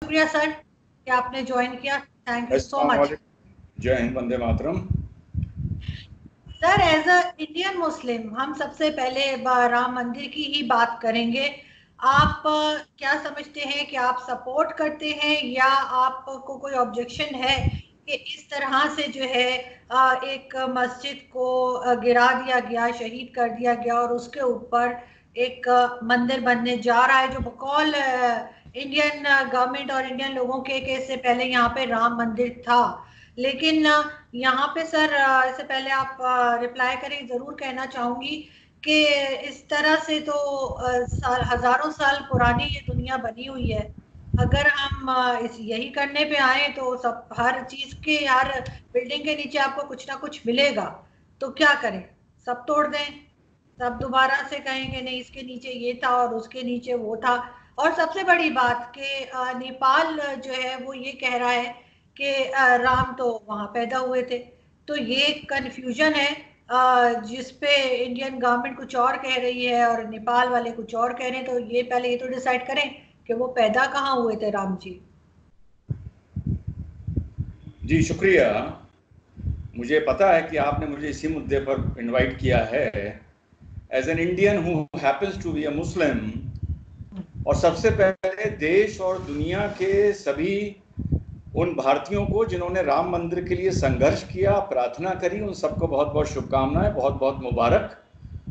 शुक्रिया सर कि आपने ज्वाइन किया। Thank you so much. जय हिंद, वंदे मातरम। Sir, as a Indian Muslim हम सबसे पहले राम मंदिर की ही बात करेंगे। आप क्या समझते हैं कि आप सपोर्ट करते हैं या आपको कोई ऑब्जेक्शन है कि इस तरह से जो है एक मस्जिद को गिरा दिया गया, शहीद कर दिया गया और उसके ऊपर एक मंदिर बनने जा रहा है जो बकौल इंडियन गवर्नमेंट और इंडियन लोगों के इससे पहले यहाँ पे राम मंदिर था। लेकिन यहाँ पे सर, इससे पहले आप रिप्लाई करें, जरूर कहना चाहूंगी कि इस तरह से तो हजारों साल पुरानी ये दुनिया बनी हुई है। अगर हम इस यही करने पे आए तो सब हर चीज के, हर बिल्डिंग के नीचे आपको कुछ ना कुछ मिलेगा, तो क्या करें? सब तोड़ दें, सब दोबारा से कहेंगे नहीं इसके नीचे ये था और उसके नीचे वो था। और सबसे बड़ी बात कि नेपाल जो है वो ये कह रहा है कि राम तो वहां पैदा हुए थे। तो ये कंफ्यूजन है जिसपे इंडियन गवर्नमेंट कुछ और कह रही है और नेपाल वाले कुछ और कह रहे हैं। तो ये पहले ये तो डिसाइड करें कि वो पैदा कहाँ हुए थे राम जी। जी शुक्रिया। मुझे पता है कि आपने मुझे इसी मुद्दे पर इनवाइट किया है as an Indian who happens to be a Muslim. और सबसे पहले देश और दुनिया के सभी उन भारतीयों को जिन्होंने राम मंदिर के लिए संघर्ष किया, प्रार्थना करी, उन सबको बहुत बहुत शुभकामनाएं, बहुत बहुत मुबारक।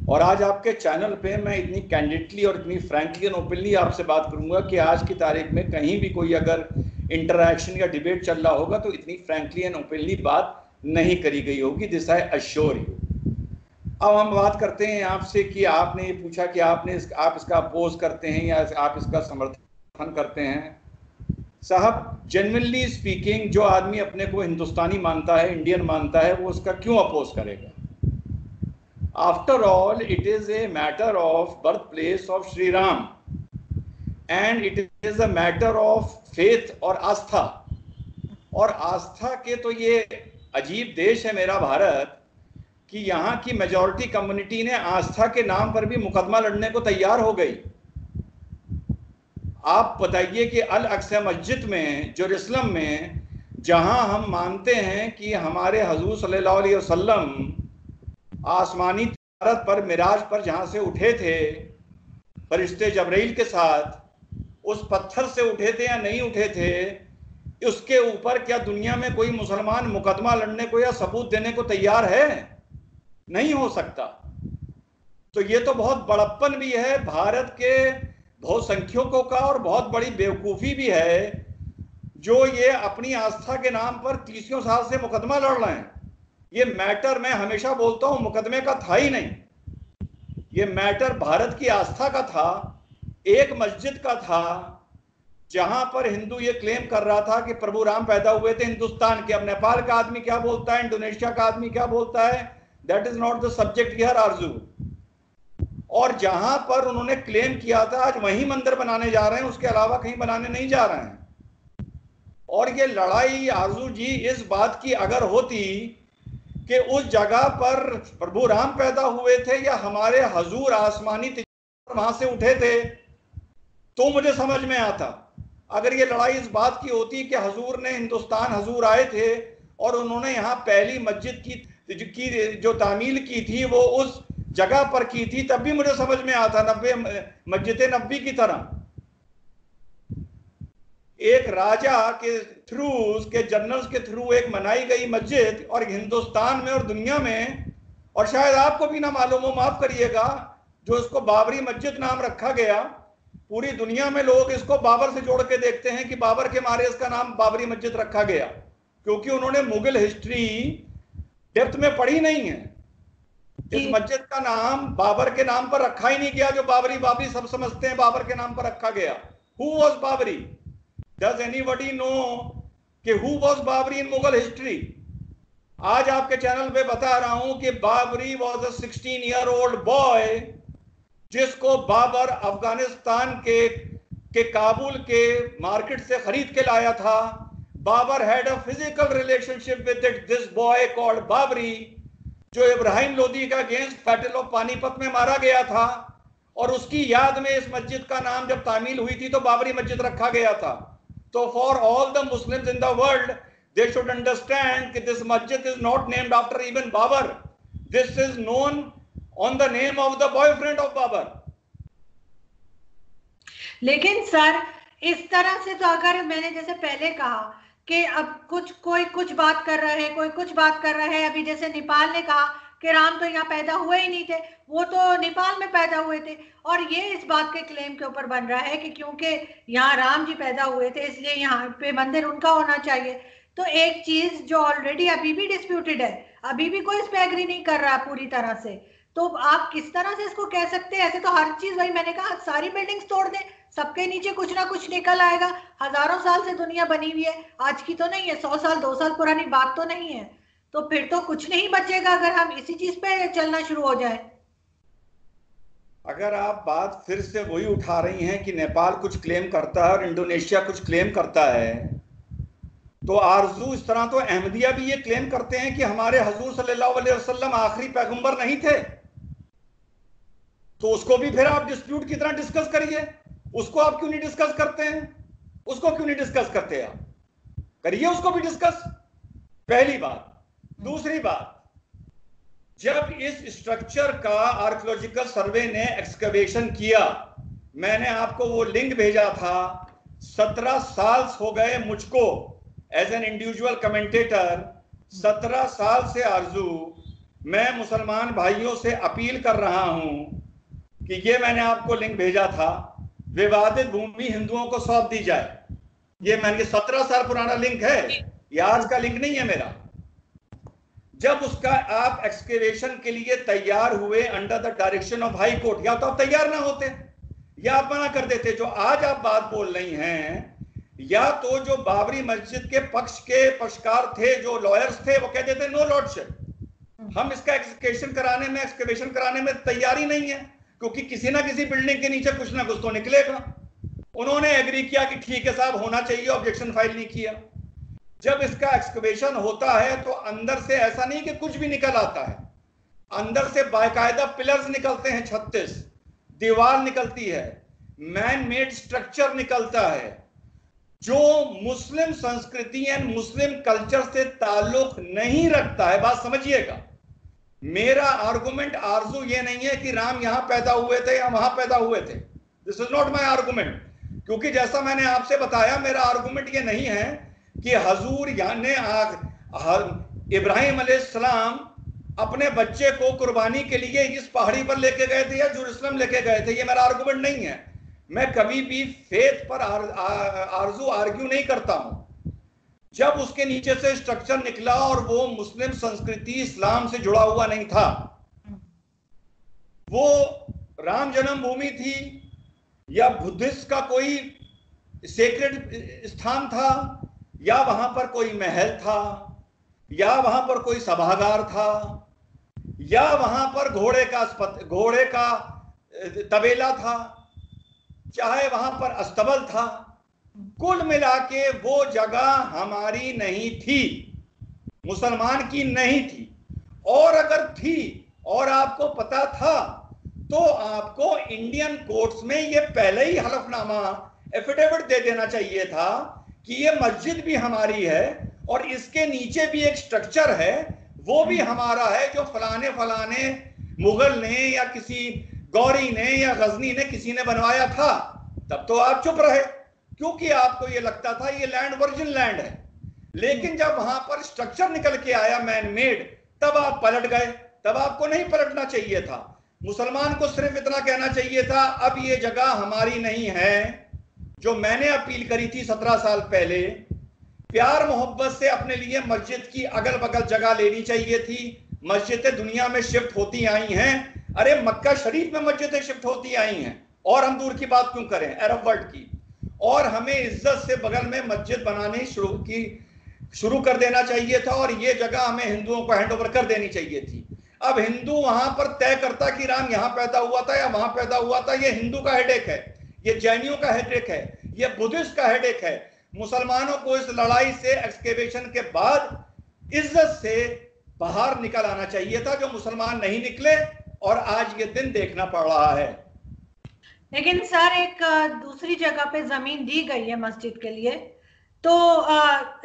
और आज आपके चैनल पे मैं इतनी कैंडिडली और इतनी फ्रैंकली एंड ओपनली आपसे बात करूंगा कि आज की तारीख में कहीं भी कोई अगर इंटरैक्शन या डिबेट चल रहा होगा तो इतनी फ्रैंकली एंड ओपनली बात नहीं करी गई होगी, दिस आई अश्योर यू। अब हम बात करते हैं आपसे कि आपने ये पूछा कि आप इसका अपोज करते हैं या आप इसका समर्थन करते हैं। साहब, जेन्युइनली स्पीकिंग, जो आदमी अपने को हिंदुस्तानी मानता है, इंडियन मानता है, वो उसका क्यों अपोज करेगा? After all it is a matter of birth place of Shri Ram and it is a matter of faith और आस्था। और आस्था के तो ये अजीब देश है मेरा भारत कि यहाँ की मेजॉरिटी कम्युनिटी ने आस्था के नाम पर भी मुकदमा लड़ने को तैयार हो गई। आप बताइए कि अल अक्सा मस्जिद में, जेरूसलम में, जहां हम मानते हैं कि हमारे हजूर सल्लल्लाहु अलैहि वसल्लम आसमानी तारत पर, मिराज पर जहां से उठे थे फरिश्ते जबरील के साथ, उस पत्थर से उठे थे या नहीं उठे थे, उसके ऊपर क्या दुनिया में कोई मुसलमान मुकदमा लड़ने को या सबूत देने को तैयार है? नहीं हो सकता। तो ये तो बहुत बड़प्पन भी है भारत के बहुसंख्यकों का और बहुत बड़ी बेवकूफ़ी भी है जो ये अपनी आस्था के नाम पर 30 साल से मुकदमा लड़ रहे हैं। ये मैटर, मैं हमेशा बोलता हूं, मुकदमे का था ही नहीं। ये मैटर भारत की आस्था का था, एक मस्जिद का था जहां पर हिंदू ये क्लेम कर रहा था कि प्रभु राम पैदा हुए थे हिंदुस्तान के। अब नेपाल का आदमी क्या बोलता है, इंडोनेशिया का आदमी क्या बोलता है, that is not the subject here आरजू। और जहां पर उन्होंने क्लेम किया था आज वहीं मंदिर बनाने जा रहे हैं, उसके अलावा कहीं बनाने नहीं जा रहे हैं। और ये लड़ाई आरजू जी इस बात की अगर होती कि उस जगह पर प्रभु राम पैदा हुए थे या हमारे हजूर आसमानी वहां से उठे थे, तो मुझे समझ में आता। अगर ये लड़ाई इस बात की होती कि हजूर ने हिंदुस्तान, हजूर आए थे और उन्होंने यहाँ पहली मस्जिद की जो तामील की थी वो उस जगह पर की थी, तब भी मुझे समझ में आता। मस्जिद नबी की तरह एक राजा के थ्रू, उसके जनरल्स के थ्रू एक बनाई गई मस्जिद, और हिंदुस्तान में और दुनिया में, और शायद आपको भी ना मालूम हो, माफ करिएगा, जो इसको बाबरी मस्जिद नाम रखा गया, पूरी दुनिया में लोग इसको बाबर से जोड़ के देखते हैं कि बाबर के मारे इसका नाम बाबरी मस्जिद रखा गया, क्योंकि उन्होंने मुगल हिस्ट्री डेप्थ में पढ़ी नहीं है। इस मस्जिद का नाम बाबर के नाम पर रखा ही नहीं गया, जो बाबरी सब समझते हैं बाबर के नाम पर रखा गया। Who was Babri? Does anybody know कि who was Babri in Mughal history? आज आपके चैनल पे बता रहा हूं कि Babri was a 16-year-old boy जिसको बाबर अफगानिस्तान के काबुल के मार्केट से खरीद के लाया था। Babur had a physical relationship with this boy called Babri, जो इब्राहिम लोदी का अगेंस्ट बैटल ऑफ पानीपत में मारा गया था, और उसकी याद में इस मस्जिद का नाम जब तामील हुई थी तो बाबरी मस्जिद रखा गया था। So for all the Muslims in the world, they should understand that this masjid is not named after even Babar. This is known on the name of the boyfriend of Babar. लेकिन sir इस तरह से तो, अगर मैंने जैसे पहले कहा कि अब कोई कुछ बात कर रहा है, कोई कुछ बात कर रहा है, अभी जैसे नेपाल ने कहा कि राम तो यहाँ पैदा हुए ही नहीं थे, वो तो नेपाल में पैदा हुए थे, और ये इस बात के क्लेम के ऊपर बन रहा है कि क्योंकि यहाँ राम जी पैदा हुए थे इसलिए यहाँ पे मंदिर उनका होना चाहिए। तो एक चीज जो ऑलरेडी अभी भी डिस्प्यूटेड है, अभी भी कोई इस पे एग्री नहीं कर रहा पूरी तरह से, तो आप किस तरह से इसको कह सकते हैं? ऐसे तो हर चीज, वही मैंने कहा, सारी बिल्डिंग्स तोड़ दें, सबके नीचे कुछ ना कुछ निकल आएगा। हजारों साल से दुनिया बनी हुई है, आज की तो नहीं है, 100 साल 2 साल पुरानी बात तो नहीं है, तो फिर तो कुछ नहीं बचेगा अगर हम इसी चीज पे चलना शुरू हो जाए। अगर आप बात फिर से वही उठा रही हैं कि नेपाल कुछ क्लेम करता है और इंडोनेशिया कुछ क्लेम करता है, तो आरजू इस तरह तो अहमदिया भी ये क्लेम करते हैं कि हमारे हजूर सल्लल्लाहु अलैहि वसल्लम आखिरी पैगंबर नहीं थे, तो उसको भी फिर आप डिस्प्यूट की तरह डिस्कस करिए। उसको आप क्यों नहीं डिस्कस करते हैं? उसको क्यों नहीं डिस्कस करते? आप करिए उसको भी डिस्कस, पहली बात। दूसरी बात, जब इस स्ट्रक्चर का आर्कियोलॉजिकल सर्वे ने एक्सकवेशन किया, मैंने आपको वो लिंक भेजा था, 17 साल हो गए मुझको एज एन इंडिविजुअल कमेंटेटर, 17 साल से आरजू मैं मुसलमान भाइयों से अपील कर रहा हूं कि ये मैंने आपको लिंक भेजा था, विवादित भूमि हिंदुओं को सौंप दी जाए। ये मैंने 17 साल पुराना लिंक है, ये आज का लिंक नहीं है मेरा। जब उसका आप एक्सकेवेशन के लिए तैयार हुए under the direction of high court, या तो आप तैयार ना होते या आप मना कर देते। जो आज आप बात बोल रही हैं, या तो जो बाबरी मस्जिद के पक्ष के पक्षकार थे, जो लॉयर्स थे, वो कहते थे नो लॉर्डशिप, हम इसका एक्सकेवेशन कराने में तैयारी नहीं है, क्योंकि किसी ना किसी बिल्डिंग के नीचे कुछ ना कुछ तो निकलेगा। उन्होंने एग्री किया कि ठीक है साहब होना चाहिए, ऑब्जेक्शन फाइल नहीं किया। जब इसका एक्सकवेशन होता है तो अंदर से ऐसा नहीं कि कुछ भी निकल आता है, अंदर से बाकायदा पिलर्स निकलते हैं, 36 दीवार निकलती है, मैन मेड स्ट्रक्चर निकलता है, जो मुस्लिम संस्कृति एंड मुस्लिम कल्चर से ताल्लुक नहीं रखता है। बात समझिएगा, मेरा आर्गुमेंट आरजू ये नहीं है कि राम यहां पैदा हुए थे या वहां पैदा हुए थे, this is not my argument. क्योंकि जैसा मैंने आपसे बताया, मेरा आर्गुमेंट ये नहीं है कि हजूर यानी इब्राहिम अलैहिस्सलाम अपने बच्चे को कुर्बानी के लिए इस पहाड़ी पर लेके गए थे या जेरूसलम लेके गए थे, ये मेरा आर्गुमेंट नहीं है। मैं कभी भी फेथ पर आरजू आर्ग्यू नहीं करता हूं। जब उसके नीचे से स्ट्रक्चर निकला और वो मुस्लिम संस्कृति इस्लाम से जुड़ा हुआ नहीं था, वो राम जन्मभूमि थी या बुद्धिस्ट का कोई सेक्रेड स्थान था, या वहां पर कोई महल था, या वहां पर कोई सभागार था, या वहां पर घोड़े का तबेला था, चाहे वहां पर अस्तबल था, कुल मिला के वो जगह हमारी नहीं थी, मुसलमान की नहीं थी। और अगर थी और आपको पता था तो आपको इंडियन कोर्ट्स में ये पहले ही हलफनामा एफिडेविट दे देना चाहिए था कि ये मस्जिद भी हमारी है और इसके नीचे भी एक स्ट्रक्चर है, वो भी हमारा है, जो फलाने फलाने मुगल ने या किसी गौरी ने या गजनी ने किसी ने बनवाया था। तब तो आप चुप रहे, क्योंकि आपको ये लगता था ये लैंड वर्जिन लैंड है। लेकिन जब वहां पर स्ट्रक्चर निकल के आया मैन मेड, तब आप पलट गए। तब आपको नहीं पलटना चाहिए था, मुसलमान को सिर्फ इतना कहना चाहिए था, अब ये जगह हमारी नहीं है। जो मैंने अपील करी थी 17 साल पहले, प्यार मोहब्बत से अपने लिए मस्जिद की अगल बगल जगह लेनी चाहिए थी। मस्जिदें दुनिया में शिफ्ट होती आई हैं, अरे मक्का शरीफ में मस्जिदें शिफ्ट होती आई हैं, और हम दूर की बात क्यों करें, अरब वर्ल्ड की। और हमें इज्जत से बगल में मस्जिद बनानी शुरू कर देना चाहिए था, और ये जगह हमें हिंदुओं को हैंड ओवर कर देनी चाहिए थी। अब हिंदू वहां पर तय करता कि राम यहां पैदा हुआ था या वहां पैदा हुआ था, ये हिंदू का हेडेक है, ये जैनियों का हेडेक है, ये बुद्धिस्ट का हेडेक है। मुसलमानों को इस लड़ाई से एक्सकेवेशन के बाद इज्जत से बाहर निकल आना चाहिए था, जो मुसलमान नहीं निकले, और आज ये दिन देखना पड़ रहा है। लेकिन सर एक दूसरी जगह पे जमीन दी गई है मस्जिद के लिए, तो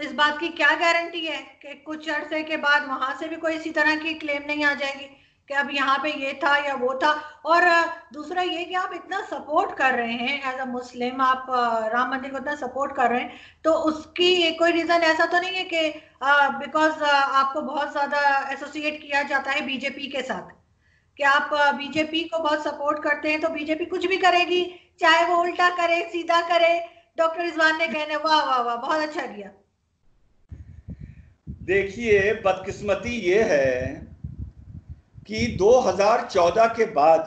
इस बात की क्या गारंटी है कि कुछ अरसे के बाद वहां से भी कोई इसी तरह की क्लेम नहीं आ जाएगी कि अब यहाँ पे ये था या वो था? और दूसरा ये कि आप इतना सपोर्ट कर रहे हैं एज अ मुस्लिम, आप राम मंदिर को इतना सपोर्ट कर रहे हैं, तो उसकी कोई रीजन ऐसा तो नहीं है कि बिकॉज आपको बहुत ज्यादा एसोसिएट किया जाता है बीजेपी के साथ, कि आप बीजेपी को बहुत सपोर्ट करते हैं तो बीजेपी कुछ भी करेगी, चाहे वो उल्टा करे सीधा करे? डॉक्टर रिजवान ने कहने वाह वाह वाह बहुत अच्छा किया। देखिए, बदकिस्मती ये है कि 2014 के बाद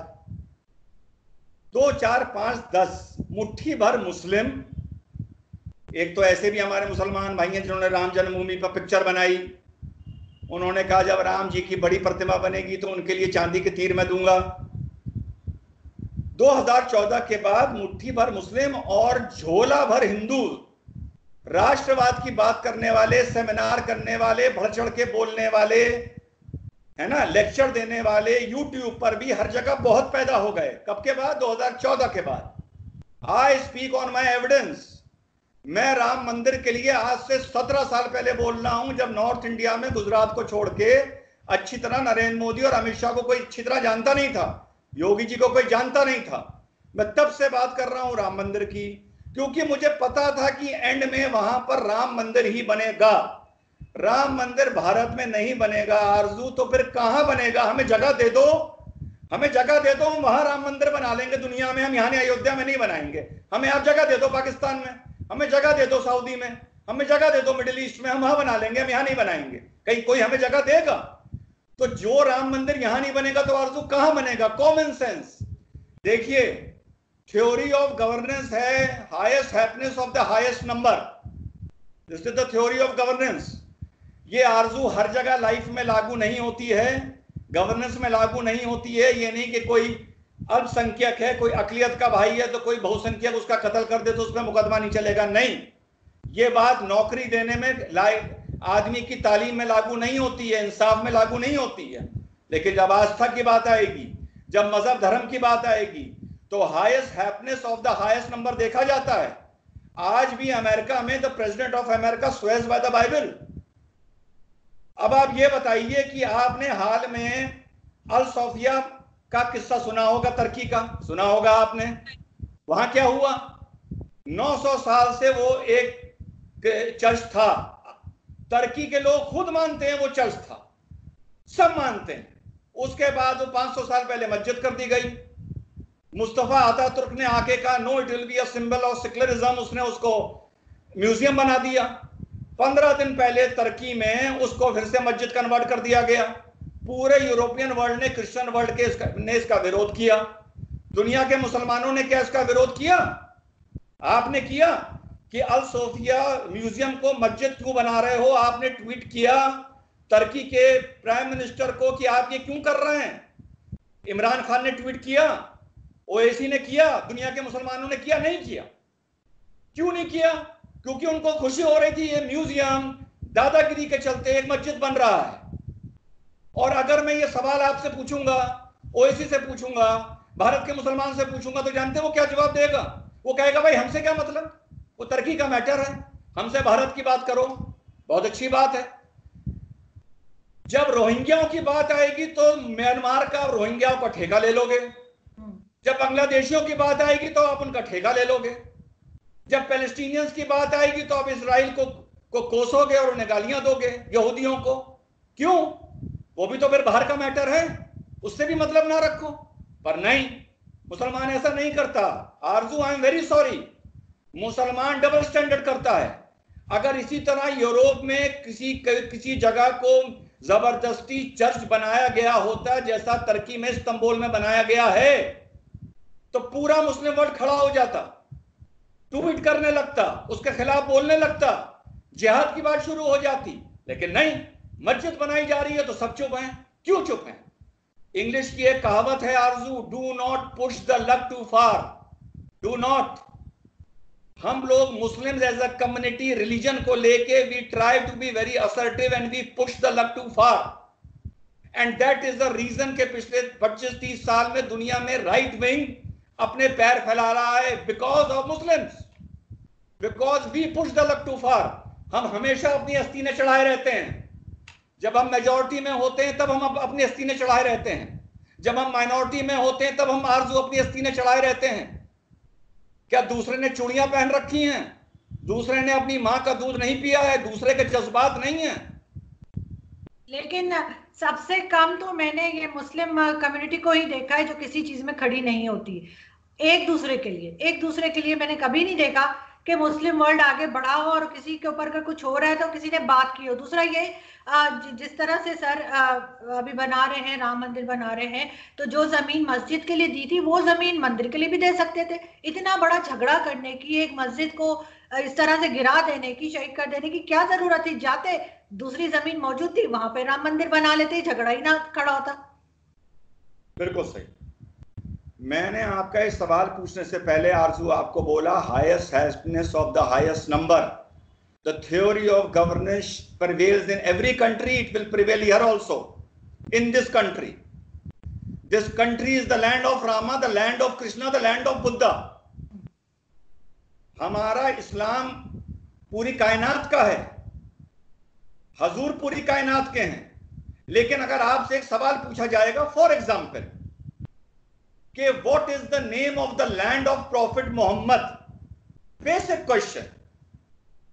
2, 4, 5, 10 मुट्ठी भर मुस्लिम, एक तो ऐसे भी हमारे मुसलमान भाई हैं जिन्होंने राम जन्मभूमि पर पिक्चर बनाई, उन्होंने कहा जब राम जी की बड़ी प्रतिमा बनेगी तो उनके लिए चांदी के तीर मैं दूंगा। 2014 के बाद मुट्ठी भर मुस्लिम और झोला भर हिंदू, राष्ट्रवाद की बात करने वाले, सेमिनार करने वाले, बढ़ चढ़ के बोलने वाले, है ना, लेक्चर देने वाले, यूट्यूब पर भी हर जगह बहुत पैदा हो गए। कब के बाद? 2014 के बाद। I speak on my evidence. मैं राम मंदिर के लिए आज से 17 साल पहले बोल रहा हूं, जब नॉर्थ इंडिया में गुजरात को छोड़ के अच्छी तरह नरेंद्र मोदी और अमित शाह को कोई अच्छी तरह जानता नहीं था, योगी जी को कोई जानता नहीं था। मैं तब से बात कर रहा हूं राम मंदिर की, क्योंकि मुझे पता था कि एंड में वहां पर राम मंदिर ही बनेगा। राम मंदिर भारत में नहीं बनेगा आरजू, तो फिर कहां बनेगा? हमें जगह दे दो, हमें जगह दे दो, हम वहां राम मंदिर बना लेंगे दुनिया में। हम यहाँ अयोध्या में नहीं बनाएंगे। हमें आप जगह दे दो पाकिस्तान में, हमें जगह दे दो सऊदी में, हमें जगह दे दो मिडिल ईस्ट में, हम वहां बना लेंगे, हम यहाँ नहीं बनाएंगे। कहीं कोई हमें जगह देगा? तो जो राम मंदिर यहां नहीं बनेगा तो आरजू कहां बनेगा? Common sense. देखिए, थ्योरी ऑफ गवर्नेंस है highest happiness of the highest number. This is the theory of governance. ये आरजू हर जगह लाइफ में लागू नहीं होती है, गवर्नेंस में लागू नहीं होती है। ये नहीं कि कोई अल्पसंख्यक है, कोई अकलियत का भाई है तो कोई बहुसंख्यक उसका कत्ल कर दे तो उस पर मुकदमा नहीं चलेगा। नहीं, ये बात नौकरी देने में, आदमी की तालीम में लागू नहीं होती है, इंसाफ में लागू नहीं होती है। लेकिन जब आस्था की बात आएगी, जब मजहब धर्म की बात आएगी, तो highest happiness of the highest number देखा जाता है। आज भी अमेरिका में the president of America swears by the Bible. अब आप ये बताइए कि आपने हाल में अल सोफिया का किस्सा सुना होगा, तुर्की का सुना होगा आपने। वहां क्या हुआ? 900 साल से वो एक चर्च था। तुर्की के लोग खुद मानते हैं वो चर्च था, सब मानते हैं। उसके बाद वो 500 साल पहले मस्जिद कर दी गई। मुस्तफा अतातुर्क ने आके कहा no it will be a symbol of secularism, उसने उसको म्यूजियम बना दिया। 15 दिन पहले तुर्की में उसको फिर से मस्जिद कन्वर्ट कर दिया गया। पूरे यूरोपियन वर्ल्ड ने, क्रिश्चियन वर्ल्ड ने इसका विरोध किया। दुनिया के मुसलमानों ने क्या इसका विरोध किया? आपने किया कि अल सोफिया म्यूजियम को मस्जिद क्यों बना रहे हो? आपने ट्वीट किया तुर्की के प्राइम मिनिस्टर को कि आप ये क्यों कर रहे हैं। इमरान खान ने ट्वीट किया, ओएसी ने किया, दुनिया के मुसलमानों ने किया? नहीं किया। क्यों नहीं किया? क्योंकि उनको खुशी हो रही थी ये म्यूजियम दादागिरी के चलते एक मस्जिद बन रहा है। और अगर मैं ये सवाल आपसे पूछूंगा, ओएसी से पूछूंगा, भारत के मुसलमान से पूछूंगा, तो जानते हैं वो क्या जवाब देगा? वो कहेगा भाई हमसे क्या मतलब, वो तुर्की का मैटर है, हमसे भारत की बात करो। बहुत अच्छी बात है। जब रोहिंग्याओं की बात आएगी तो म्यांमार का रोहिंग्याओं का ठेका ले लोगे। जब बांग्लादेशियों की बात आएगी तो आप उनका ठेका ले लोगे। जब पैलेस्टीनियंस की बात आएगी तो आप इसराइल को कोसोगे और उन्हें गालियां दोगे, यहूदियों को। क्यों? वो भी तो फिर बाहर का मैटर है, उससे भी मतलब ना रखो। पर नहीं, मुसलमान ऐसा नहीं करता। आरजू, आई एम वेरी सॉरी, मुसलमान डबल स्टैंडर्ड करता है। अगर इसी तरह यूरोप में किसी जगह को जबरदस्ती चर्च बनाया गया होता जैसा तुर्की में इस्तांबुल में बनाया गया है, तो पूरा मुस्लिम वर्ल्ड खड़ा हो जाता, ट्वीट करने लगता, उसके खिलाफ बोलने लगता, जिहाद की बात शुरू हो जाती। लेकिन नहीं, मस्जिद बनाई जा रही है तो सब चुप हैं। क्यों चुप हैं? इंग्लिश की एक कहावत है Arzoo, do not push the luck too far. Do not. हम लोग Muslim as a community religion को लेके we try to be very assertive and we push the luck too far. And that is the reason के पिछले 25-30 साल में दुनिया में राइट विंग अपने पैर फैला रहा है, because of Muslims. Because we push the luck too far. हम हमेशा अपनी अस्तीनें चढ़ाए रहते हैं। जब हम मेजॉरिटी में होते हैं तब हम अपनी अस्तीनें चढ़ाए रहते हैं, जब हम माइनॉरिटी में होते हैं तब हम आरजू अपनी अस्तीनें चढ़ाए रहते हैं। क्या दूसरे ने चूड़ियां पहन रखी हैं, दूसरे ने अपनी मां का दूध नहीं पिया है, दूसरे के जज्बात नहीं है? लेकिन सबसे कम तो मैंने ये मुस्लिम कम्युनिटी को ही देखा है जो किसी चीज में खड़ी नहीं होती एक दूसरे के लिए। एक दूसरे के लिए मैंने कभी नहीं देखा कि मुस्लिम वर्ल्ड आगे बढ़ा हो और किसी के ऊपर अगर कुछ हो रहा है तो किसी ने बात की हो। दूसरा ये जिस तरह से सर अभी बना रहे हैं, राम मंदिर बना रहे हैं, तो जो जमीन मस्जिद के लिए दी थी वो जमीन मंदिर के लिए भी दे सकते थे। इतना बड़ा झगड़ा करने की, एक मस्जिद को इस तरह से गिरा देने की, शहीद कर देने की क्या जरूरत थी? जाते दूसरी जमीन मौजूद थी वहां पे राम मंदिर बना लेते, झगड़ा ही ना खड़ा होता। बिल्कुल सही। मैंने आपका इस सवाल पूछने से पहले आरजू आपको बोला highest happiness of the highest number. The theory of governance prevails in every country, it will prevail here also in this country. This country is the land of Rama, the land of Krishna, the land of Buddha. हमारा इस्लाम पूरी कायनात का है, हजूर पूरी कायनात के हैं। लेकिन अगर आपसे एक सवाल पूछा जाएगा, फॉर एग्जाम्पल, कि what is the name of the land of prophet Muhammad, basic question,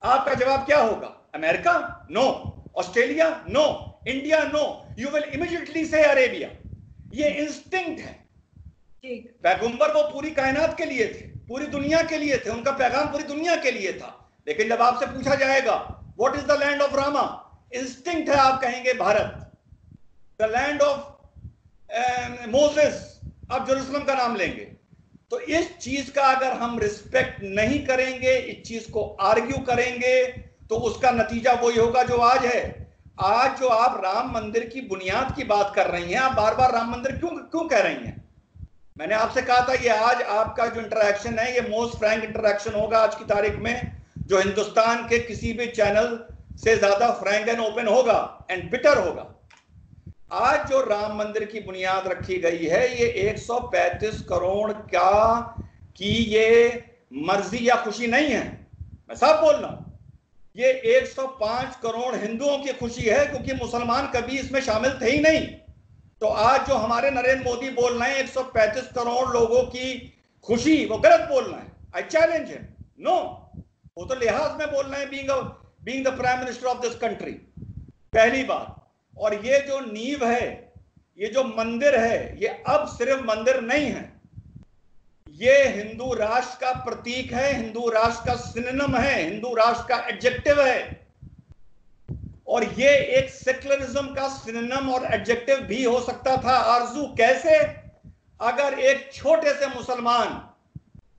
आपका जवाब क्या होगा? America? No. Australia? No. India? No. You will immediately say Arabia. ये इंस्टिंक्ट है। पैगंबर वो पूरी कायनात के लिए थे, पूरी दुनिया के लिए थे, उनका पैगाम पूरी दुनिया के लिए था। लेकिन जब आपसे पूछा जाएगा what is the land of Rama, instinct है, आप कहेंगे Bharat. The land of Moses, आप जेरूसलम का नाम लेंगे। तो इस चीज का अगर हम रिस्पेक्ट नहीं करेंगे, इस चीज को आर्ग्यू करेंगे, तो उसका नतीजा वही होगा जो आज है। आज जो आप राम मंदिर की बुनियाद की बात कर रही हैं, आप बार बार राम मंदिर क्यों कह रही हैं? मैंने आपसे कहा था ये आज आपका जो इंटरेक्शन है ये मोस्ट फ्रैंक इंटरेक्शन होगा आज की तारीख में, जो हिंदुस्तान के किसी भी चैनल से ज्यादा फ्रैंक एंड ओपन होगा एंड बिटर होगा। आज जो राम मंदिर की बुनियाद रखी गई है ये 135 करोड़ की ये मर्जी या खुशी नहीं है, मैं साफ बोल रहा हूं। ये 105 करोड़ हिंदुओं की खुशी है, क्योंकि मुसलमान कभी इसमें शामिल थे ही नहीं। तो आज जो हमारे नरेंद्र मोदी बोल रहे हैं 135 करोड़ लोगों की खुशी, वो गलत बोल रहे हैं। I challenge him. नो, वो तो लिहाज में बोल रहे हैं, being the prime minister of this country, पहली बात। और ये जो नींव है, ये जो मंदिर है, ये अब सिर्फ मंदिर नहीं है, ये हिंदू राष्ट्र का प्रतीक है, हिंदू राष्ट्र का सिनोनिम है, हिंदू राष्ट्र का एडजेक्टिव है। और ये एक सेक्युलरिज्म का सिनोनिम और एडजेक्टिव भी हो सकता था। आरजू कैसे? अगर एक छोटे से मुसलमान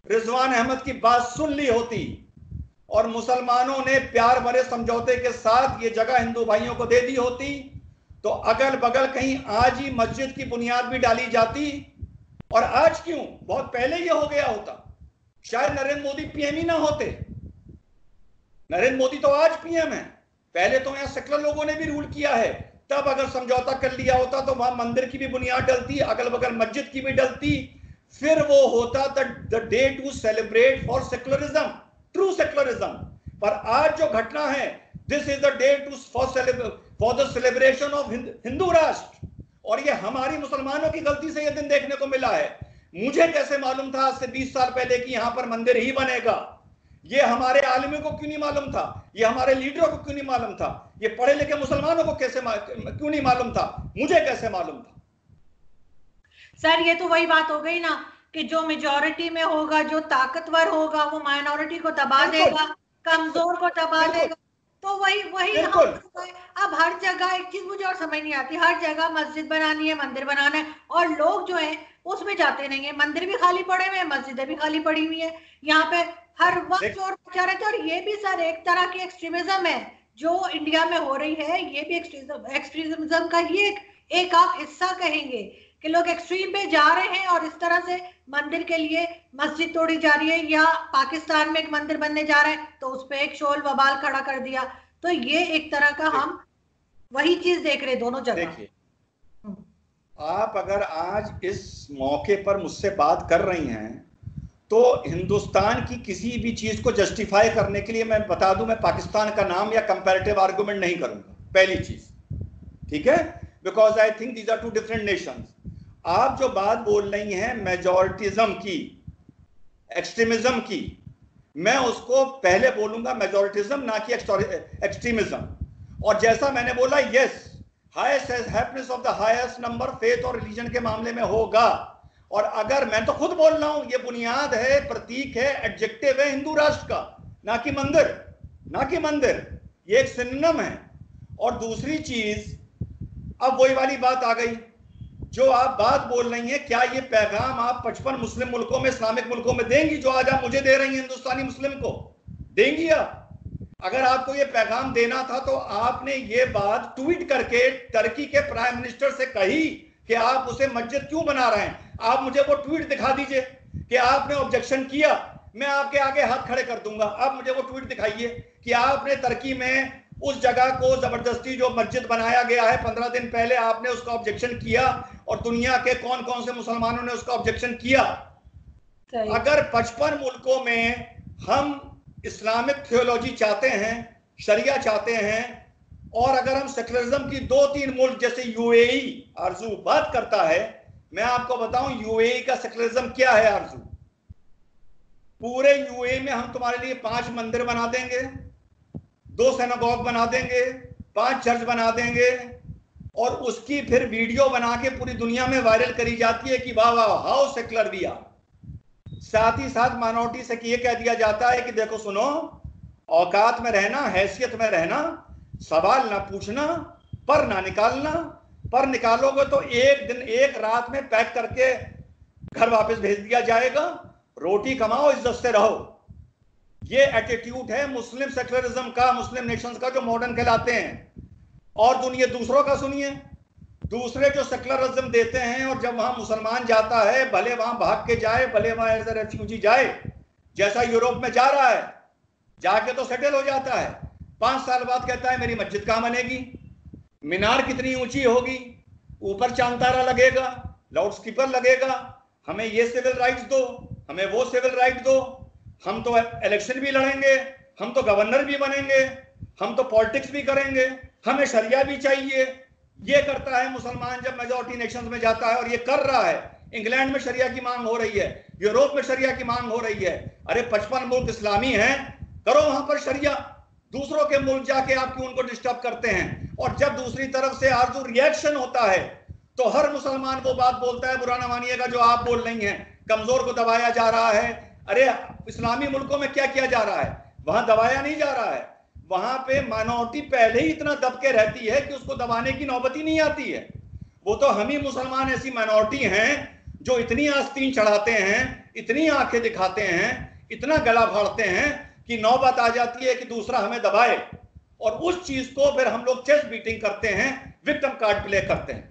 रिजवान अहमद की बात सुन ली होती और मुसलमानों ने प्यार भरे समझौते के साथ ये जगह हिंदू भाइयों को दे दी होती, तो अगल बगल कहीं आज ही मस्जिद की बुनियाद भी डाली जाती। और आज क्यों, बहुत पहले ये हो गया होता, शायद नरेंद्र मोदी पीएम ही ना होते। नरेंद्र मोदी तो आज पीएम है, पहले तो यहां सेकुलर लोगों ने भी रूल किया है। तब अगर समझौता कर लिया होता तो वहां मंदिर की भी बुनियाद डलती, अगल बगल मस्जिद की भी डलती, फिर वो होता the day to celebrate for secularism, true secularism. पर आज जो घटना है, this is the day to for the celebration of Hindu Rashtra. और ये हमारी मुसलमानों की गलती से ये दिन देखने को मिला है। मुझे कैसे मालूम था आज से 20 साल पहले कि यहां पर मंदिर ही बनेगा? ये हमारे आलिमों को क्यों नहीं मालूम था? ये हमारे लीडरों को क्यों नहीं मालूम था? ये पढ़े लिखे मुसलमानों को क्यों नहीं मालूम था? मुझे कैसे मालूम था? सर ये तो वही बात हो गई ना कि जो मेजॉरिटी में होगा, जो ताकतवर होगा, वो माइनॉरिटी को दबा देगा, कमजोर को दबा देगा। तो वही अब हर जगह एक चीज मुझे और समझ नहीं आती, हर जगह मस्जिद बनानी है, मंदिर बनाना है, और लोग जो है उसमें जाते नहीं है। मंदिर भी खाली पड़े हुए हैं, मस्जिदें भी खाली पड़ी हुई है, यहाँ पे हर वक्त चोर मचा रहे थे। और ये भी सर एक तरह की एक्सट्रीमिज्म है जो इंडिया में हो रही है। ये भी एक्सट्रीमिज्म का ही एक आप हिस्सा कहेंगे कि लोग एक्सट्रीम पे जा रहे हैं और इस तरह से मंदिर के लिए मस्जिद तोड़ी जा रही है, या पाकिस्तान में एक मंदिर बनने जा रहा है तो उस पर एक शोल वबाल खड़ा कर दिया। तो ये एक तरह का हम वही चीज देख रहे दोनों जगह। देखिए, आप अगर आज इस मौके पर मुझसे बात कर रही हैं तो हिंदुस्तान की किसी भी चीज को जस्टिफाई करने के लिए मैं बता दूं, मैं पाकिस्तान का नाम या कंपैरेटिव आर्गुमेंट नहीं करूंगा, पहली चीज, ठीक है, because I think these are two different nations. आप जो बात बोल रही हैं मेजॉरिटिज्म की, एक्सट्रीमिज्म की, मैं उसको पहले बोलूंगा मेजॉरिटिज्म, ना कि एक्सट्रीमिज्म। और जैसा मैंने बोला, yes, highest happiness of the highest number faith और रिलीजन के मामले में होगा। और अगर मैं तो खुद बोल रहा हूं, ये बुनियाद है, प्रतीक है, एडजेक्टिव है हिंदू राष्ट्र का, ना कि मंदिर, ना कि मंदिर, ये एक सिनोनिम है। और दूसरी चीज, अब वही वाली बात आ गई जो आप बात बोल रही हैं, क्या ये पैगाम आप 55 मुस्लिम मुल्कों में, इस्लामिक मुल्कों में देंगी जो आज आप मुझे दे रही हैं, हिंदुस्तानी मुस्लिम को देंगी आप? अगर आपको ये पैगाम देना था तो आपने ये बात ट्वीट करके टर्की के प्राइम मिनिस्टर से कही कि आप उसे मस्जिद क्यों बना रहे हैं। आप मुझे वो ट्वीट दिखा दीजिए कि आपने ऑब्जेक्शन किया, मैं आपके आगे हाथ खड़े कर दूंगा। आप मुझे वो ट्वीट दिखाइए कि आपने टर्की में उस जगह को जबरदस्ती जो मस्जिद बनाया गया है 15 दिन पहले, आपने उसका ऑब्जेक्शन किया, और दुनिया के कौन कौन से मुसलमानों ने उसका ऑब्जेक्शन किया। अगर 55 मुल्कों में हम इस्लामिक थियोलॉजी चाहते हैं, शरिया चाहते हैं, और अगर हम सेकुलरिज्म की 2-3 मुल्क जैसे यूएई आरजू बात करता है, मैं आपको बताऊं यूएई का सेकुलरिज्म क्या है आरजू। पूरे यूएई में हम तुम्हारे लिए 5 मंदिर बना देंगे, 2 सिनेगॉग बना देंगे, 5 चर्च बना देंगे, और उसकी फिर वीडियो बना के पूरी दुनिया में वायरल करी जाती है कि वाह वाह हाउ सेकुलर वी आर। साथ ही साथ माइनॉरिटी से ये कह दिया जाता है कि देखो सुनो, औकात में रहना, हैसियत में रहना, सवाल ना पूछना, पर ना निकालना, पर निकालोगे तो एक दिन एक रात में पैक करके घर वापस भेज दिया जाएगा। रोटी कमाओ, इज्जत से रहो। ये एटीट्यूड है मुस्लिम सेकुलरिज्म का, मुस्लिम नेशंस का, जो मॉडर्न कहलाते हैं। और दुनिया दूसरों का सुनिए, दूसरे जो सेकुलरिज्म देते हैं, और जब वहां मुसलमान जाता है, भले वहां भाग के जाए, भले वहां एज ए रेफ्यूजी जाए, जैसा यूरोप में जा रहा है, जाके तो सेटल हो जाता है, 5 साल बाद कहता है मेरी मस्जिद कहां बनेगी, मीनार कितनी ऊंची होगी, ऊपर चांतारा लगेगा, लाउड स्पीकर लगेगा, हमें ये सिविल राइट्स दो, हमें वो सिविल राइट दो, हम तो इलेक्शन भी लड़ेंगे, हम तो गवर्नर भी बनेंगे, हम तो पॉलिटिक्स भी करेंगे, हमें शरिया भी चाहिए। ये करता है मुसलमान जब मेजॉरिटी नेशंस में जाता है, और ये कर रहा है। इंग्लैंड में शरिया की मांग हो रही है, यूरोप में शरिया की मांग हो रही है। अरे 55 मुल्क इस्लामी हैं, करो वहां पर शरिया। दूसरों के मुल्क जाके आप क्यों उनको डिस्टर्ब करते हैं? और जब दूसरी तरफ से आरजू रिएक्शन होता है तो हर मुसलमान वो बात बोलता है, बुरा ना मानिएगा, जो आप बोल रही हैं, कमजोर को दबाया जा रहा है। अरे इस्लामी मुल्कों में क्या किया जा रहा है? वहां दबाया नहीं जा रहा है, वहां पे माइनॉरिटी पहले ही इतना दबके रहती है कि उसको दबाने की नौबत ही नहीं आती है। वो तो हम ही मुसलमान ऐसी माइनॉरिटी हैं जो इतनी आस्तीन चढ़ाते हैं, इतनी आंखें दिखाते हैं, इतना गला फाड़ते हैं कि नौबत आ जाती है कि दूसरा हमें दबाए, और उस चीज को फिर हम लोग चेस्ट बीटिंग करते हैं, विक्टिम कार्ड प्ले करते हैं।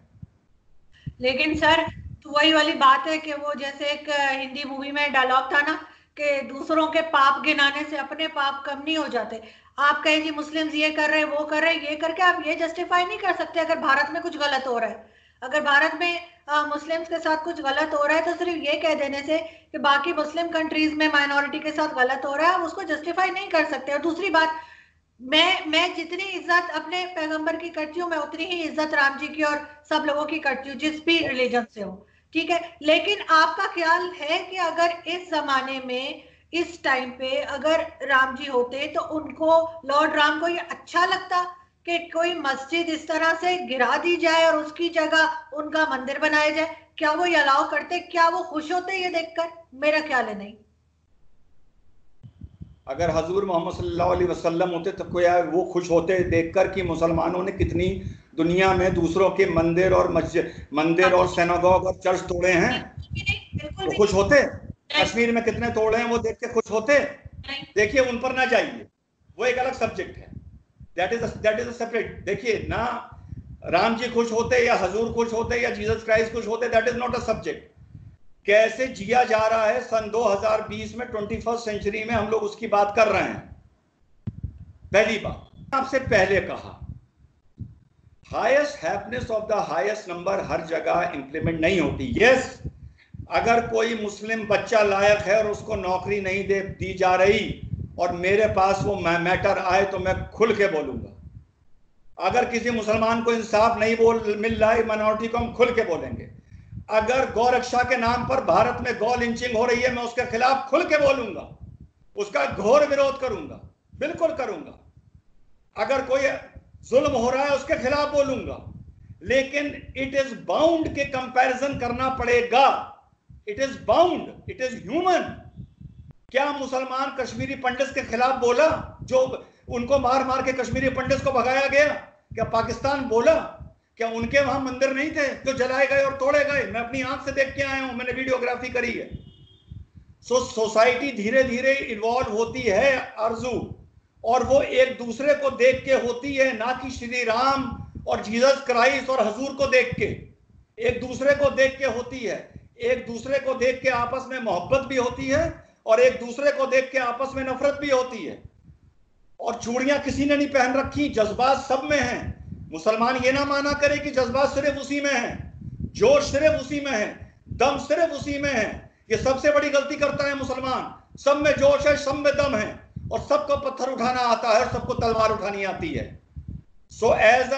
लेकिन सर, तो वही वाली बात है कि वो जैसे एक हिंदी मूवी में डायलॉग था ना कि दूसरों के पाप गिनाने से अपने पाप कम नहीं हो जाते। आप कहें जी मुस्लिम्स ये कर रहे हैं, वो कर रहे हैं, ये करके आप ये जस्टिफाई नहीं कर सकते अगर भारत में कुछ गलत हो रहा है। अगर भारत में मुस्लिम्स के साथ कुछ गलत हो रहा है तो सिर्फ ये कह देने से कि बाकी मुस्लिम कंट्रीज में माइनॉरिटी के साथ गलत हो रहा है, आप उसको जस्टिफाई नहीं कर सकते। और दूसरी बात, मैं जितनी इज्जत अपने पैगंबर की करती हूँ, मैं उतनी ही इज्जत राम जी की और सब लोगों की करती हूँ जिस भी रिलीजन से हो, ठीक है। लेकिन आपका ख्याल है कि अगर इस जमाने में, इस टाइम पे अगर राम जी होते तो उनको, लॉर्ड राम को ये अच्छा लगता कि कोई मस्जिद इस तरह से गिरा दी जाए और उसकी जगह उनका मंदिर बनाया जाए? क्या वो ये अलाउ करते? क्या वो खुश होते ये देखकर? मेरा ख्याल है नहीं। अगर हजूर मोहम्मद सल्लल्लाहु अलैहि वसल्लम होते तो क्या वो खुश होते देखकर कि मुसलमानों ने कितनी दुनिया में दूसरों के मंदिर और मस्जिद, मंदिर और सिनेगॉग और चर्च तोड़े हैं? तो खुश होते? कश्मीर में कितने तोड़े हैं वो देख के खुश होते? देखिए, उन पर ना जाइए, वो एक अलग सब्जेक्ट है, दैट इज अ सेपरेट। देखिए ना, राम जी खुश होते या हजूर खुश होते या जीसस क्राइस्ट खुश होते, that is not a subject. कैसे जिया जा रहा है सन 2020 में, 21st सेंचुरी में हम लोग उसकी बात कर रहे हैं। पहली बात, आपसे पहले कहा, highest happiness of the highest number हर जगह इंप्लीमेंट नहीं होती। यस, अगर कोई मुस्लिम बच्चा लायक है और उसको नौकरी नहीं दी जा रही और मेरे पास वो मैटर आए तो मैं खुल के बोलूंगा। अगर किसी मुसलमान को इंसाफ नहीं मिल रहा है माइनॉरिटी को, हम खुल के बोलेंगे। अगर गौ रक्षा के नाम पर भारत में गौ लिंचिंग हो रही है, मैं उसके खिलाफ खुल के बोलूंगा, उसका घोर विरोध करूंगा, बिल्कुल करूंगा। अगर कोई जुल्म हो रहा है उसके खिलाफ बोलूंगा, लेकिन इट इज बाउंड के कंपैरिजन करना पड़ेगा। It is bound, it is human. क्या मुसलमान कश्मीरी पंडित के खिलाफ बोला जो उनको मार मार के कश्मीरी पंडित को भगाया गया? क्या पाकिस्तान बोला? क्या उनके वहां मंदिर नहीं थे जो जलाए गए और तोड़े गए? मैं अपनी आंख से देख के आया हूं, मैंने वीडियोग्राफी करी है। सोसाइटी धीरे धीरे इन्वॉल्व होती है आरजू, और वो एक दूसरे को देख के होती है, ना कि श्री राम और जीसस क्राइस्ट और हजूर को देख के। एक दूसरे को देख के होती है, एक दूसरे को देख के आपस में मोहब्बत भी होती है और एक दूसरे को देख के आपस में नफरत भी होती है। और चूड़ियां किसी ने नहीं पहन रखी, जज्बात सब में हैं। मुसलमान ये ना माना करे कि जज्बात सिर्फ उसी में है, जोश सिर्फ उसी में है, दम सिर्फ उसी में है। ये सबसे बड़ी गलती करता है मुसलमान। सब में जोश है, सब में दम है, और सबको पत्थर उठाना आता है, सबको तलवार उठानी आती है। सो एज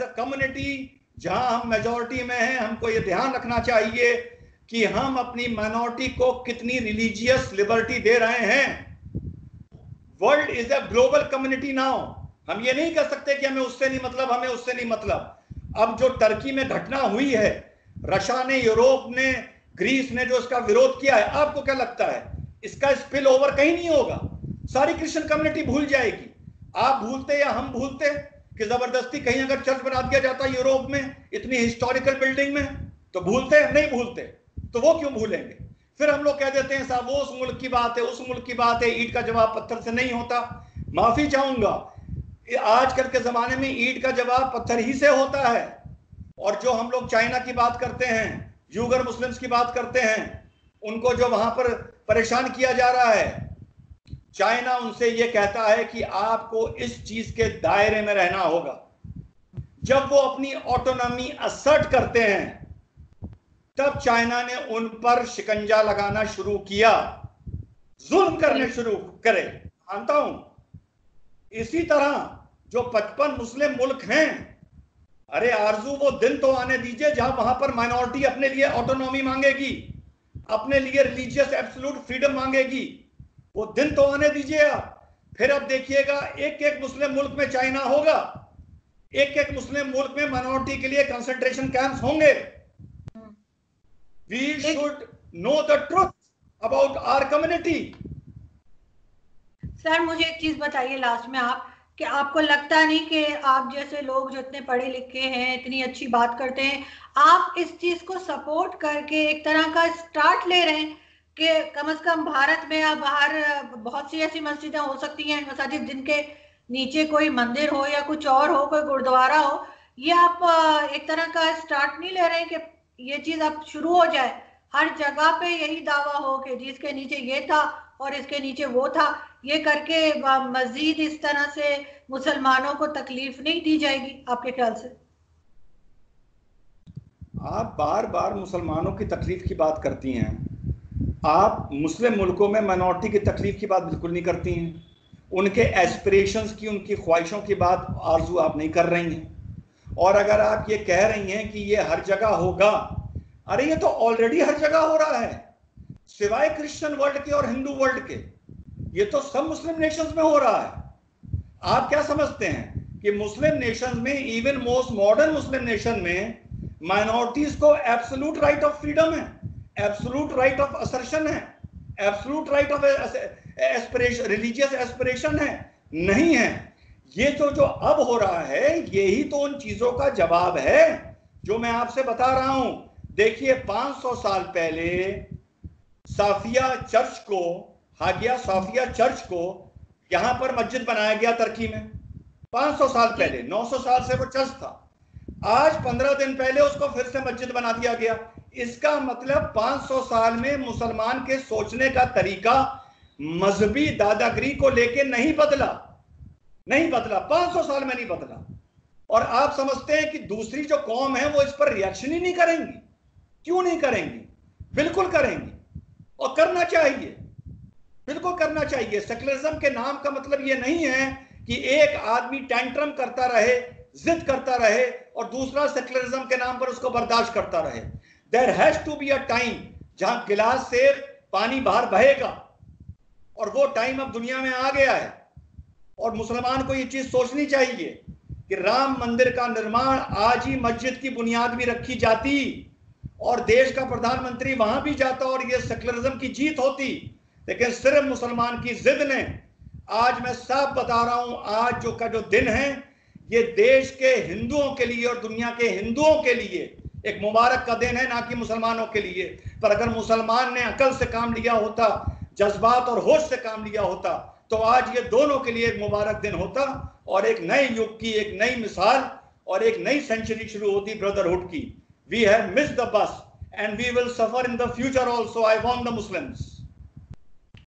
अ कम्युनिटी जहां हम मेजॉरिटी में हैं, हमको ये ध्यान रखना चाहिए कि हम अपनी माइनॉरिटी को कितनी रिलीजियस लिबर्टी दे रहे हैं। World is a global community now. हम ये नहीं कह सकते कि हमें उससे नहीं मतलब, हमें उससे नहीं मतलब। अब जो टर्की में घटना हुई है, रशिया ने, यूरोप ने, ग्रीस ने जो इसका विरोध किया है, आपको क्या लगता है इसका स्पिल ओवर कहीं नहीं होगा? सारी क्रिश्चियन कम्युनिटी भूल जाएगी। आप भूलते या हम भूलते कि जबरदस्ती कहीं अगर चर्च बना दिया जाता यूरोप में, इतनी हिस्टोरिकल बिल्डिंग में, तो भूलते? नहीं भूलते। तो वो क्यों भूलेंगे? फिर हम लोग कह देते हैं साहब वो उस मुल्क की बात है, उस मुल्क की बात है, ईंट का जवाब पत्थर से नहीं होता। माफी चाहूंगा, आजकल के जमाने में ईंट का जवाब पत्थर ही से होता है। और जो हम लोग चाइना की बात करते हैं, यूगर मुस्लिम्स की बात करते हैं, उनको जो वहां पर परेशान किया जा रहा है, चाइना उनसे यह कहता है कि आपको इस चीज के दायरे में रहना होगा। जब वो अपनी ऑटोनॉमी असर्ट करते हैं, तब चाइना ने उन पर शिकंजा लगाना शुरू किया, जुल्म करने शुरू करे। मानता हूं इसी तरह जो 55 मुस्लिम मुल्क हैं, अरे आरजू वो दिन तो आने दीजिए जहां वहां पर माइनॉरिटी अपने लिए ऑटोनॉमी मांगेगी, अपने लिए रिलीजियस एब्सोल्यूट फ्रीडम मांगेगी। वो दिन तो आने दीजिए आप। फिर अब देखिएगा एक एक मुस्लिम मुल्क में चाइना होगा, एक एक मुस्लिम मुल्क में माइनॉरिटी के लिए कंसंट्रेशन कैंप्स होंगे। We should know the truth about our community. Sir मुझे एक चीज बताइए लास्ट में, आप कि आपको लगता नहीं कि आप जैसे लोग जो इतने पढ़े लिखे हैं, इतनी अच्छी बात करते हैं, आप इस चीज को सपोर्ट करके एक तरह का स्टार्ट ले रहे हैं कि कम से कम भारत में या बाहर बहुत सी ऐसी मस्जिदें हो सकती हैं, मसाजिद जिनके नीचे कोई मंदिर हो या कुछ और हो, कोई गुरुद्वारा हो, ये आप एक तरह का स्टार्ट नहीं ले रहे हैं कि ये चीज अब शुरू हो जाए, हर जगह पे यही दावा हो कि जिसके नीचे ये था और इसके नीचे वो था, ये करके मजीद इस तरह से मुसलमानों को तकलीफ नहीं दी जाएगी आपके ख्याल से? आप बार बार मुसलमानों की तकलीफ की बात करती हैं, आप मुस्लिम मुल्कों में माइनॉरिटी की तकलीफ की बात बिल्कुल नहीं करती हैं। उनके एस्पिरेशंस की, उनकी ख्वाहिशों की बात आरजू आप नहीं कर रही हैं। और अगर आप ये कह रही हैं कि ये हर जगह होगा, अरे ये तो ऑलरेडी हर जगह हो रहा है, सिवाय क्रिश्चियन वर्ल्ड के और हिंदू वर्ल्ड के। ये तो सब मुस्लिम नेशंस में हो रहा है। आप क्या समझते हैं कि मुस्लिम नेशंस में, इवन मोस्ट मॉडर्न मुस्लिम नेशन में, माइनॉरिटीज को एब्सोल्यूट राइट ऑफ फ्रीडम है, एब्सोल्यूट राइट ऑफ असर्शन है, absolute right of aspiration, religious aspiration है? नहीं है। ये तो जो अब हो रहा है, यही तो उन चीजों का जवाब है जो मैं आपसे बता रहा हूं। देखिए 500 साल पहले साफिया चर्च को, हागिया साफिया चर्च को यहां पर मस्जिद बनाया गया तुर्की में। 500 साल पहले, 900 साल से वो चर्च था। आज 15 दिन पहले उसको फिर से मस्जिद बना दिया गया। इसका मतलब 500 साल में मुसलमान के सोचने का तरीका मजहबी दादागिरी को लेके नहीं बदला, नहीं बदला, 500 साल में नहीं बदला। और आप समझते हैं कि दूसरी जो कौम है वो इस पर रिएक्शन ही नहीं करेंगी? क्यों नहीं करेंगी? बिल्कुल करेंगे और करना चाहिए, बिल्कुल करना चाहिए। सेकुलरिज्म के नाम का मतलब ये नहीं है कि एक आदमी टेंट्रम करता रहे, जिद करता रहे और दूसरा सेकुलरिज्म के नाम पर उसको बर्दाश्त करता रहे। There has to be a time जहां गिलास से पानी बाहर बहेगा, और वो टाइम अब दुनिया में आ गया है। और मुसलमान को ये चीज सोचनी चाहिए कि राम मंदिर का निर्माण आज ही मस्जिद की बुनियाद भी रखी जाती और देश का प्रधानमंत्री वहां भी जाता और ये सेकुलरिज्म की जीत होती, लेकिन सिर्फ मुसलमान की जिद ने, आज मैं साफ बता रहा हूं, आज जो दिन है ये देश के हिंदुओं के लिए और दुनिया के हिंदुओं के लिए एक मुबारक का दिन है, ना कि मुसलमानों के लिए। पर अगर मुसलमान ने अकल से काम लिया होता, जज्बात और होश से काम लिया होता, तो आज ये दोनों के लिए एक मुबारक दिन होता और एक नए युग की एक नई मिसाल और एक नई सेंचुरी शुरू होती ब्रदरहुड की। We have missed the bus and we will suffer in the future also. I warn the Muslims.